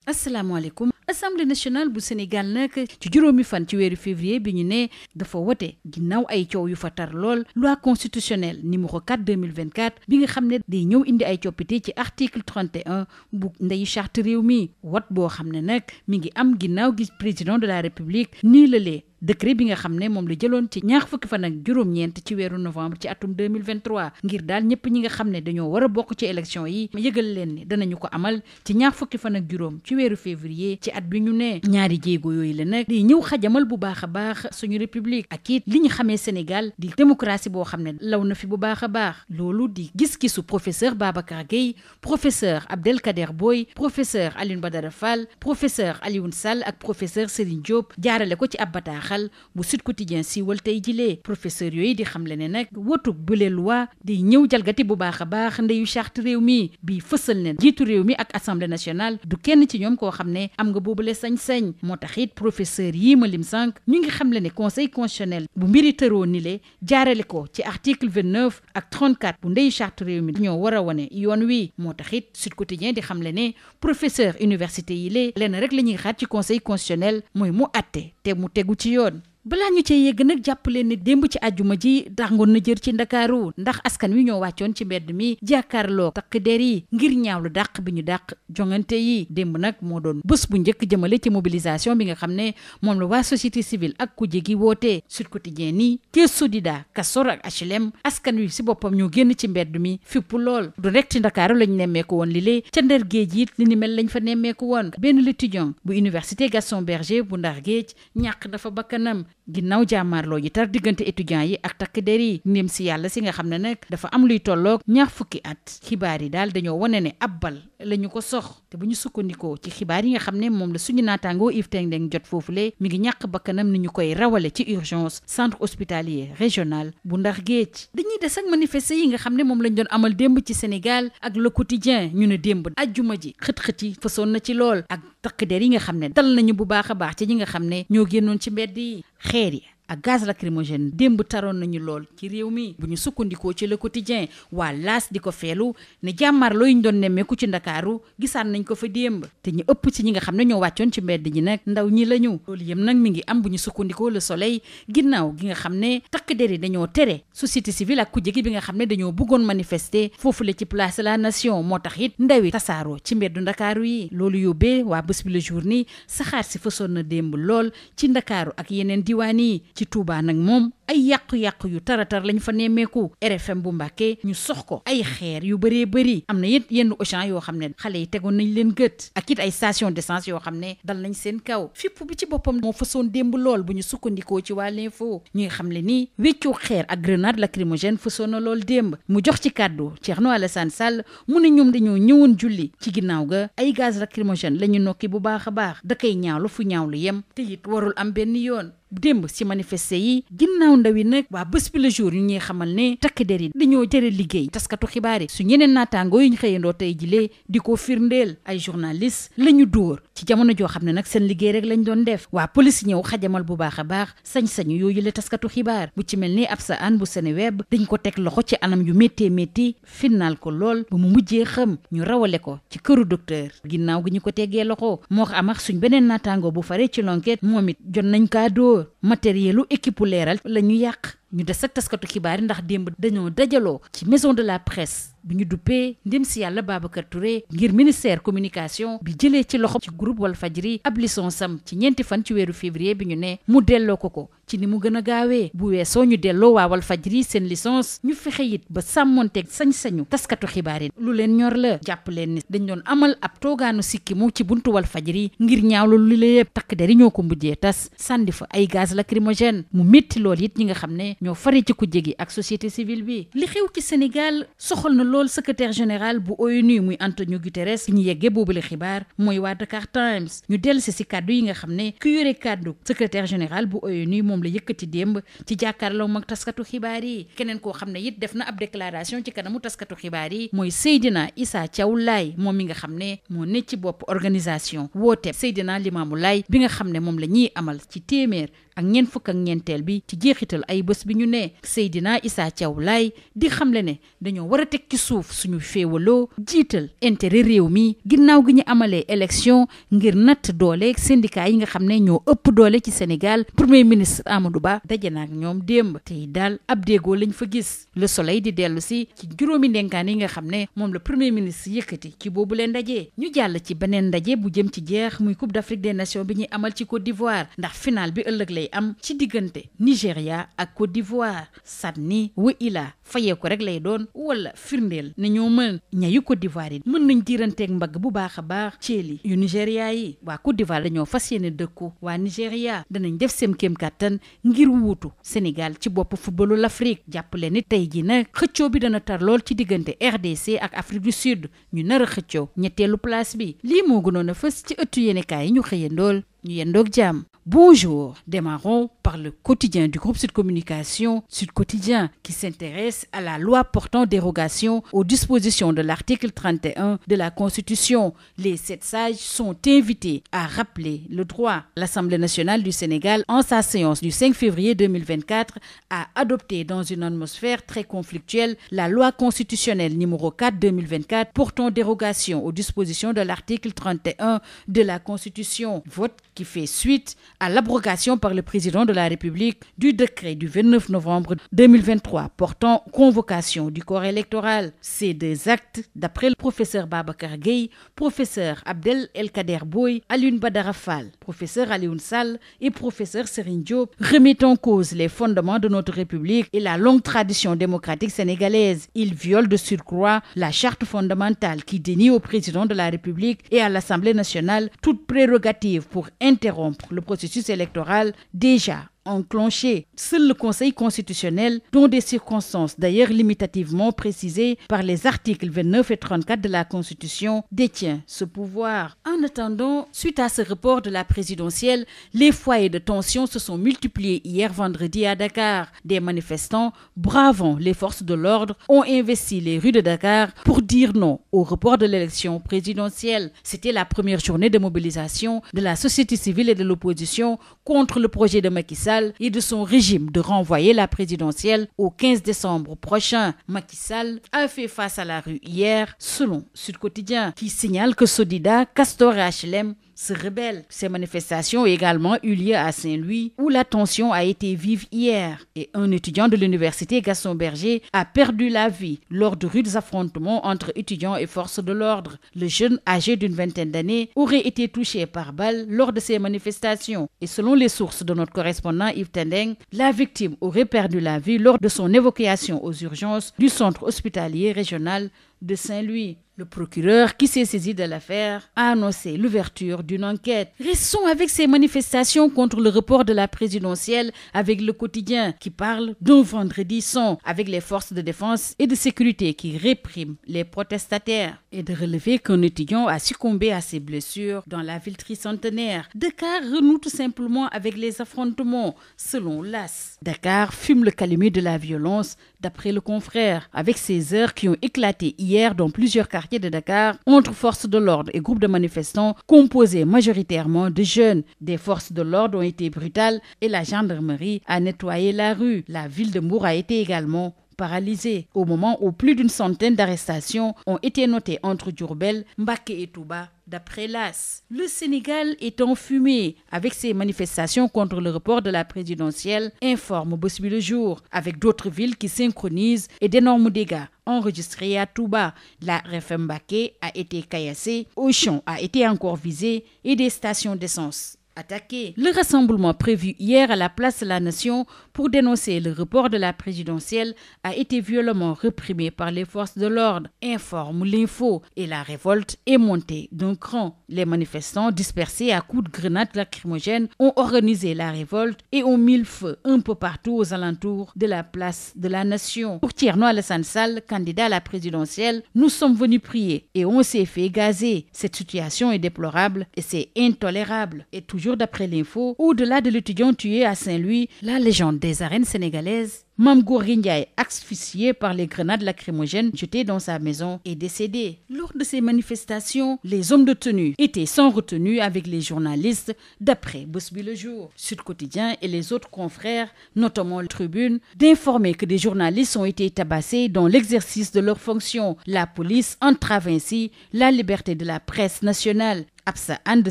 asalaamaaleykum. Assemblée nationale bu Sénégal nag ci juróomi fan ci weeru février bi ñu ne dafa wote ginnaaw ay coow yu fa tar lool loi constitutionnelle numéro 4 2024 bi nga xam ne day ñëw indi ay coppite ci article 31 bu ndeyu charte réew mi wot boo xam ne nag mi ngi am ginnaaw gi président de la république nii la lee décret bi nga xam ne moom la jëloon ci ñaar fukki fan ak juróom-ñeent ci weeru novembre ci atum 2023 ngir daal ñëpp ñi nga xam ne dañoo war a bokk ci élection yi yëgal leen ni danañu ko amal ci ñaar fukki fan ak juróom ci weeru février ci at bi ñu ne ñaari jéego yooyu la nag di ñëw xajamal bu baax a baax suñu république ak it li ñu xamee Sénégal di démocratie boo xam ne law na fi bu baax a baax loolu di gis-gisu professeur Babacar Gueye professeur Abdelkader Boy professeur Alioune Badara Fall professeur Alioune Sall ak professeur Serigne Diop jaarale ko ci ab bataax xal bu Sud Quotidien siiwal tey jilee professeur yooyu di xamle ne nag wotu bële loi di ñëw jalgati bu baax a baax ndeyu charte réew mi bi fësal ne jiitu réew mi ak assemblée nationale du kenn ci ñoom koo xam ne am nga boobule sañ-sañ moo tax it professeur yii ma lim sànq ñu ngi xamle ne conseil constitutionnel bu mbiri tëroo ni le jaarale ko ci article 29 ak 34 bu ndeyu charte réew mi ñoo war a wane yoon wi moo tax it Sud Quotidien di xamle ne professeur université yi le lenn rek la ñuy xaar ci conseil constitutionnel mooy mu atte te mu tegu ci yoon. balaa ñu cee yegg nag jàpp leen ne démb ci àjjuma ji tàngoon na jër ci ndakaaru ndax askan wi ñoo wàccoon ci mbedd mi jàkkaarloo takk der yi ngir ñaawlu dàq bi ñu dàq jongante yi démb nag moo doon bés bu njëkk jëmale ci mobilisation bi nga xam ne moom la waa société civile ak kujje gi wootee Sud Quotidien nii Thiès Sodida Castor ak HLM askan wi si boppam ñoo génn ci mbedd mi fipp lool du rek ci ndakaaru lañ nemmeeku woon li lee ca Ndar géej it li ni mel lañ fa nemmeeku woon benn étudiant bu université Gaston Berger bu Ndar géej ñàkk dafa bakkanam ginnaaw jàmmaarloo yi tar diggante étudiants yi ak takk der yi ndéem si yàlla si nga xam ne nag dafa am luy tolloog ñaar fukki at xibaar yi daal dañoo wane ne ab bal la ñu ko sox te bu ñu sukkandikoo ci xibaar yi nga xam ne moom la suñu naataangoo Yves Tendeng jot foofule mi ngi ñàkk bakkanam ni ñu koy rawale ci urgence centre hospitalier régional bu Ndar géej dañuy des ak manifester yi nga xam ne moom lañ doon amal démb ci Sénégal ak le quotidien ñu ne démb ajjuma ji xët-xët yi fasoon na ci lool ak takk der yi nga xam ne dal nañu bu baax a baax ci ñi nga xam ne ñoo génnoon ci mbedd yi xeer yi ak gaz lacrymogène démb taroon nañu lool ci réew mi bu ñu sukkandikoo ci le quotidien waa laas di ko feelu ne jàmmaarloo yi ñu doon nemmeeku ci ndakaaru gisaan nañ ko fa démb te ñu ëpp ci ñi nga xam ne ñoo wàccoon ci mbedd ñi nag ndaw ñi lañu loolu yëpp nag mi ngi am bu ñu sukkandikoo le soleil ginnaaw gi nga xam ne takk der yi dañoo tere société civile ak kujje gi bi nga xam ne dañoo bëggoon manifester foofu la ci place de la nation moo tax it ndaw yi tasaaroo ci mbeddu ndakaaru yi loolu yóbbee waa bés bi le jour ni saxaar si fasoon na démb lool ci ndakaaru ak yeneen diwaan yi ci Touba nag moom ay yàqu-yàqu yu taratar lañ fa nemmeeku RFM bu Mbàkke ñu sox ko ay xeer yu bëree bëri am na it yenn Auchan yoo xam ne xale yi tegoon nañ leen gët ak it ay station d'essence yoo xam ne dal nañ seen kaw fipp bi ci boppam moo fasoon démb lool bu ñu sukkandikoo ci waa l'info ñuy xam le ni wéccoo xeer ak grenade lacrymogène fasoon na lool démb mu jox ci kàddu Thierno Alassane Sall mu ne ñoom dañoo ñëwoon julli ci ginnaaw ga ay gaz lacrymogène la ñu nokki bu baax a baax da koy ñaawlu fu ñaawlu yem te it warul am benn yoon démb ci manifester yi ginnaaw ndaw yi nag waa bés bi le jour ñu ñuy xamal ne takk der yi dañoo jëre liggéey taskatu xibaar yi su ñeneen naataangoo yi ñu xëyandoo tey jilee di ko firndeel ay journaliste la ñu dóor ci jamono joo xam ne nag seen liggéey rek lañ doon def waa police ñëw xajamal bu baax a baax sañ-sañu yooyu la taskatu xibaar bu ci mel ni Absa Anne bu Seneweb dañ ko teg loxo ci anam yu métti finnaal ko lool ba mu mujjee xam ñu rawale ko ci këru docteur ginnaaw gi ñu ko teggee loxo moo am ak suñ beneen naataangoo bu fare ci l'enquête moom it jot nañ kaa dóor matérielu équipe leeral la ñu yàq ñu des ak taskatu xibaar yi ndax démb dañoo dajaloo ci maison de la presse bi ñu duppee ndem si yàlla Babacar Touré ngir ministère communication bi jëlee ci loxo ci groupe Walfadjri ab licence am ci 4 fan ci weeru février bi ñu ne mu delloo ko ci ni mu gën a gaawee bu weesoo ñu delloo waa Walfadjri seen licence ñu fexe it ba sàmmonteeg sañ-sañu taskatu xibaar yi lu leen ñor la jàpp leen ni dañ doon amal ab toogaanu sikki mu ci buntu Walfadjri ngir ñaawlu lu la yëpp takk der yi ñoo ko mujjee tas sànni fa ay gaz lacrymogène mu métti lool it ñi nga xam ne ñoo fari ci kujje gi ak société civile bi li xew ci Sénégal soxal na lool secrétaire général bu ONU muy Antonio Guterres ñu yeggee boobule xibaar mooy waa Dakar Times ñu dellusi si kàddu yi nga xam ne ku yore kàddu secrétaire général bu ONU moom la yëkkati démb ci jàkkaarloo mag taskatu xibaar yi keneen koo xam ne it def na ab déclaration ci kanamu taskatu xibaar yi mooy Seydina Issa Thiaw Laye moom mi nga xam ne moo ne ci bopp organisation woote Seydina Limamou Laye bi nga xam ne moom la ñuy amal ci téeméer ak ñeent fukk ak ñeenteel bi ci jeexital ay bés bi ñu ne Seydina Issa Thiaw Laye di xamle ne dañoo war a teg ci suuf suñu féewaloo jiital intérêt réew mi ginnaaw gi ñu amalee élection ngir natt doole syndicat yi nga xam ne ñoo ëpp doole ci Sénégal. Premier ministre Amadou Ba daje na ak ñoom démb tey daal ab déggoo lañ fa gis. Le Soleil di dellu si ci juróomi ndenkaan yi nga xam ne moom la premier ministre yëkkati ci boobu leen ndaje. ñu jàll ci beneen ndaje bu jëm ci jeex muy Coupe d'Afrique des Nations bi ñuy amal ci Côte d'Ivoire ndax final bi ëllëg lay am ci diggante Nigéria ak Côte d'Ivoire. sànni wa ila fayee ko rek lay doon wala firndeel ne ñoo mën ñayu Côte d'Ivoire yi mën nañ diiranteeg mbagg bu baax a baax ceeli yu Nigéria yi. waa Côte d'Ivoire dañoo fas yéene dëkku waa Nigéria danañ def seen kéem kàttan ngir wuutu Sénégal ci bopp footballu l'Afrique. jàppale ni tey ji nag xëccoo bi dana tar lool ci diggante RDC ak Afrique du Sud ñu nar a xëccoo ñetteelu place bi. lii moo gënoon a fës ci ëttu yéenekaay yi ñu xëyandool ñu yendoog jàmm. Bonjour, démarrons par le quotidien du groupe Sud Communication, Sud Quotidien, qui s'intéresse à la loi portant dérogation aux dispositions de l'article 31 de la Constitution. Les 7 sages sont invités à rappeler le droit. L'Assemblée nationale du Sénégal, en sa séance du 5 février 2024, a adopté dans une atmosphère très conflictuelle la loi constitutionnelle numéro 4/2024 portant dérogation aux dispositions de l'article 31 de la Constitution. Vote qui fait suite à l'abrogation par le président de la République du décret du 29 novembre 2023 portant convocation du corps électoral. Ces 2 actes, d'après le professeur Babacar Gueye, professeur Abdel Elkader Boy, Alioune Badara Fall, professeur Alioune Sall et professeur Serigne Diop, remettent en cause les fondements de notre République et la longue tradition démocratique sénégalaise. Ils violent de surcroît la charte fondamentale qui dénie au président de la République et à l'Assemblée nationale toute prérogative pour interrompre le processus électoral déjà enclenché. Seul le Conseil constitutionnel, dans des circonstances d'ailleurs limitativement précisées par les articles 29 et 34 de la Constitution, détient ce pouvoir. En attendant, suite à ce report de la présidentielle, les foyers de tension se sont multipliés hier vendredi à Dakar. Des manifestants, bravant les forces de l'ordre, ont investi les rues de Dakar pour dire non au report de l'élection présidentielle. C'était la première journée de mobilisation de la société civile et de l'opposition contre le projet de Macky Sall et de son régime de renvoyer la présidentielle au 15 décembre prochain. Macky Sall a fait face à la rue hier, selon Sud Quotidien, qui signale que Sodida, Castor et HLM se rebellent. Ces manifestations ont également eu lieu à Saint-Louis, où la tension a été vive hier. Et un étudiant de l'université Gaston Berger a perdu la vie lors de rudes affrontements entre étudiants et forces de l'ordre. Le jeune, âgé d'une vingtaine d'années, aurait été touché par balle lors de ces manifestations. Et selon les sources de notre correspondant Yves Tendeng, la victime aurait perdu la vie lors de son évacuation aux urgences du centre hospitalier régional de Saint-Louis. Le procureur qui s'est saisi de l'affaire a annoncé l'ouverture d'une enquête. Restons avec ces manifestations contre le report de la présidentielle avec le quotidien qui parle d'un vendredi sans avec les forces de défense et de sécurité qui répriment les protestataires et de relever qu'un étudiant a succombé à ses blessures dans la ville tricentenaire. Dakar renoue tout simplement avec les affrontements selon l'AS. Dakar fume le calumet de la violence d'après le confrère avec ces heurts qui ont éclaté hier dans plusieurs quartiers de Dakar entre forces de l'ordre et groupes de manifestants composés majoritairement de jeunes. Des forces de l'ordre ont été brutales et la gendarmerie a nettoyé la rue. La ville de Mbour a été également paralysée au moment où plus d'une centaine d'arrestations ont été notées entre Diourbel, Mbacké et Touba. D'après l'AS, le Sénégal est enfumé avec ces manifestations contre le report de la présidentielle, informe Bosby Le Jour, avec d'autres villes qui synchronisent et d'énormes dégâts enregistrés à Touba. La RFM Mbacké a été caillassée, Auchan a été encore visé et des stations d'essence attaqué. Le rassemblement prévu hier à la place de la Nation pour dénoncer le report de la présidentielle a été violemment réprimé par les forces de l'ordre, informe l'info, et la révolte est montée d'un cran. Les manifestants dispersés à coups de grenades lacrymogènes ont organisé la révolte et ont mis le feu un peu partout aux alentours de la place de la Nation. Pour Thierno Alassane Sall, candidat à la présidentielle, nous sommes venus prier et on s'est fait gazer. Cette situation est déplorable et c'est intolérable. Et toujours d'après l'info, au-delà de l'étudiant tué à Saint-Louis, la légende des arènes sénégalaises Mame Gorgui Ndiaye, asphyxié par les grenades lacrymogènes jetées dans sa maison, est décédé. Lors de ces manifestations, les hommes de tenue étaient sans retenue avec les journalistes, d'après Bës Bi Le Jour. Sud Quotidien et les autres confrères, notamment la Tribune, d'informer que des journalistes ont été tabassés dans l'exercice de leurs fonctions. La police entrave ainsi la liberté de la presse nationale. Absa Anne de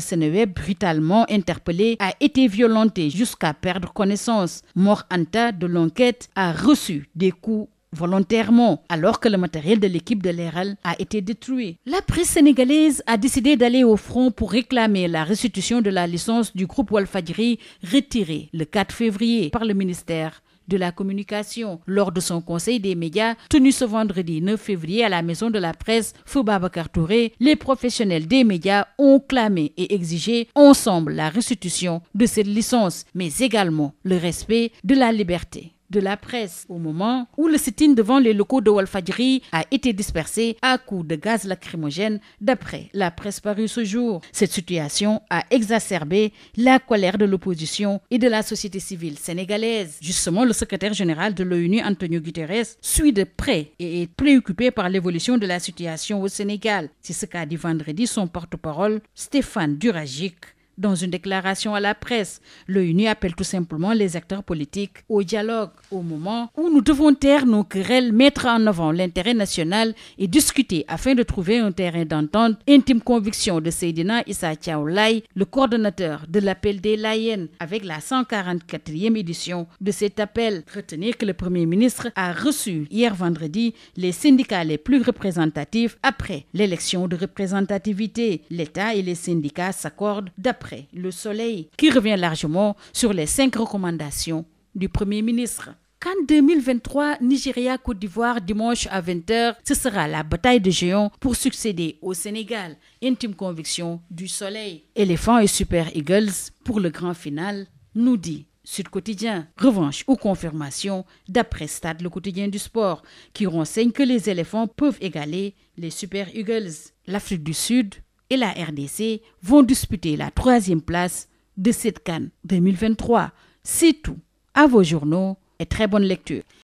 Seneweb, brutalement interpellée, a été violentée jusqu'à perdre connaissance. Mor Anta de l'enquête a reçu des coups volontairement, alors que le matériel de l'équipe de Leral a été détruit. La presse sénégalaise a décidé d'aller au front pour réclamer la restitution de la licence du groupe Walfadjri retirée le 4 février par le ministère de la communication. Lors de son conseil des médias tenu ce vendredi 9 février à la maison de la presse Feu Babacar Touré, les professionnels des médias ont clamé et exigé ensemble la restitution de cette licence, mais également le respect de la liberté de la presse, au moment où le sit-in devant les locaux de Walfadjri a été dispersé à coups de gaz lacrymogène, d'après la presse parue ce jour. Cette situation a exacerbé la colère de l'opposition et de la société civile sénégalaise. Justement, le secrétaire général de l'ONU, Antonio Guterres, suit de près et est préoccupé par l'évolution de la situation au Sénégal. C'est ce qu'a dit vendredi son porte-parole, Stéphane Duragic. Dans une déclaration à la presse, l'ONU appelle tout simplement les acteurs politiques au dialogue. Au moment où nous devons taire nos querelles, mettre en avant l'intérêt national et discuter afin de trouver un terrain d'entente, intime conviction de Seydina Issa Thiaw Laye, le coordonnateur de l'appel des Layènes, avec la 144e édition de cet appel. Retenez que le Premier ministre a reçu hier vendredi les syndicats les plus représentatifs après l'élection de représentativité. L'État et les syndicats s'accordent d'après Le Soleil, qui revient largement sur les 5 recommandations du Premier ministre. CAN 2023, Nigeria-Côte d'Ivoire, dimanche à 20h, ce sera la bataille de géants pour succéder au Sénégal. Intime conviction du Soleil. Éléphants et Super Eagles pour le grand final, nous dit Sud Quotidien. Revanche ou confirmation d'après Stade, le quotidien du sport, qui renseigne que les éléphants peuvent égaler les Super Eagles. L'Afrique du Sud et la RDC vont disputer la 3e place de cette CAN 2023. C'est tout. À vos journaux et très bonne lecture.